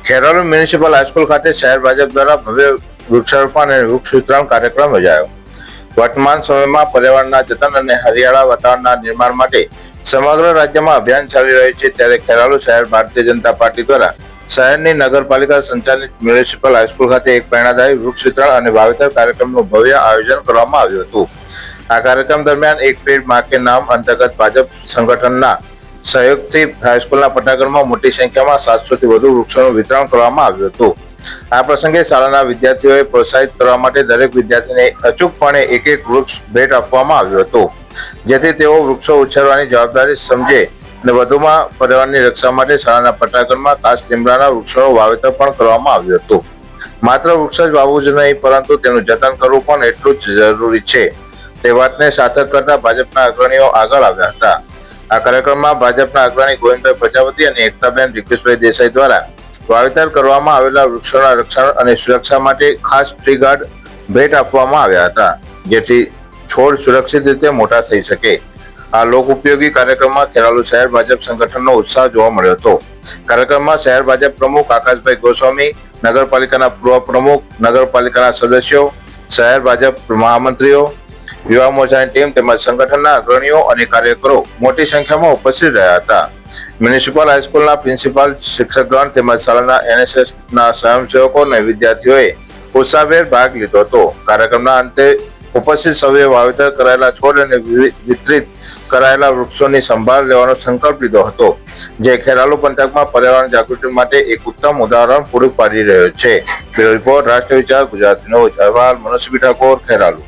Kheralu municipal high school ખાતે શહેર ભાજપ દ્વારા ભવ્ય વૃક્ષારોપણ અને વૃક્ષ વિતરણ કાર્યક્રમ યોજાયો. વર્તમાન સમયમાં પર્યાવરણના જતન અને હરિયાળા વાતાવરણના નિર્માણ માટે સમગ્ર રાજ્યમાં અભિયાન ચાલી રહ્યું છે, ત્યારે ખેરાલુ શહેર ભારતીય જનતા પાર્ટી દ્વારા શહેરની નગરપાલિકા સંચાલિત મ્યુનિસિપલ હાઈસ્કૂલ ખાતે એક પ્રેરણાદાયી વૃક્ષ વિતરણ અને વાવેતર કાર્યક્રમનું ભવ્ય આયોજન કરવામાં આવ્યું હતું. આ કાર્યક્રમ દરમિયાન એક પેડ માં કે નામ અંતર્ગત ભાજપ સંગઠનના સહયોગથી હાઈસ્કૂલના પટાંગણમાં મોટી સંખ્યામાં 700 થી વધુ વૃક્ષોનું વિતરણ કરવામાં આવ્યું હતું. આ પ્રસંગે શાળાના વિદ્યાર્થીઓએ પ્રોત્સાહિત કરવા માટે દરેક વિદ્યાર્થીને અચૂકપણે એક વૃક્ષ ભેટ આપવામાં આવ્યું હતું, જેથી તેઓ વૃક્ષો ઉછેરવાની જવાબદારી સમજે અને વધુમાં પર્યાવરણની રક્ષા માટે શાળાના પટાંગણમાં ખાસ લીમડાના વૃક્ષોનું વાવેતર પણ કરવામાં આવ્યું હતું. માત્ર વૃક્ષ જ વાવવું જ નહીં, પરંતુ તેનું જતન કરવું પણ એટલું જ જરૂરી છે, તે વાતને સાર્થક કરતા ભાજપના અગ્રણીઓ આગળ આવ્યા હતા. આ કાર્યક્રમમાં ભાજપના અગ્રણી ગોવિંદભાઈ પ્રજાપતિ અને એકતાબેન રિક્વેશભાઈ દેસાઈ દ્વારા વાવેતર કરવામાં આવેલા વૃક્ષોના રક્ષણ અને સુરક્ષા માટે ખાસ ટ્રી ગાર્ડ ભેટ આપવામાં આવ્યા હતા, જેથી છોડ સુરક્ષિત રીતે મોટા થઈ શકે. આ લોક ઉપયોગી કાર્યક્રમમાં ખેરાલુ શહેર ભાજપ સંગઠનનો ઉત્સાહ જોવા મળ્યો હતો. કાર્યક્રમમાં શહેર ભાજપ પ્રમુખ આકાશભાઈ ગોસ્વામી, નગરપાલિકાના પૂર્વ પ્રમુખ, નગરપાલિકાના સદસ્યો, શહેર ભાજપ મહામંત્રીઓ, યુવા મોરચાની ટીમ તેમજ સંગઠનના અગ્રણીઓ અને કાર્યકરો મોટી સંખ્યામાં ઉપસ્થિત રહ્યા હતા. મ્યુનિસિપલ હાઈસ્કૂલના પ્રિન્સિપાલ, શિક્ષકગણ તેમજ શાળાના NSSના સ્વયંસેવકો અને વિદ્યાર્થીઓએ ઉત્સાહભેર ભાગ લીધો હતો. કાર્યક્રમના અંતે ઉપસ્થિત સૌએ વાવેતર કરાયેલા છોડ અને વિતરિત કરાયેલા વૃક્ષોની સંભાળ લેવાનો સંકલ્પ લીધો હતો, જે ખેરાલુ પંથકમાં પર્યાવરણ જાગૃતિ માટે એક ઉત્તમ ઉદાહરણ પૂરું પાડી રહ્યો છે. બ્યુરો રિપોર્ટ, રાષ્ટ્રીય વિચાર, ગુજરાત ન્યૂઝ. અહેવાલ મનોજ ઠાકોર, ખેરાલુ.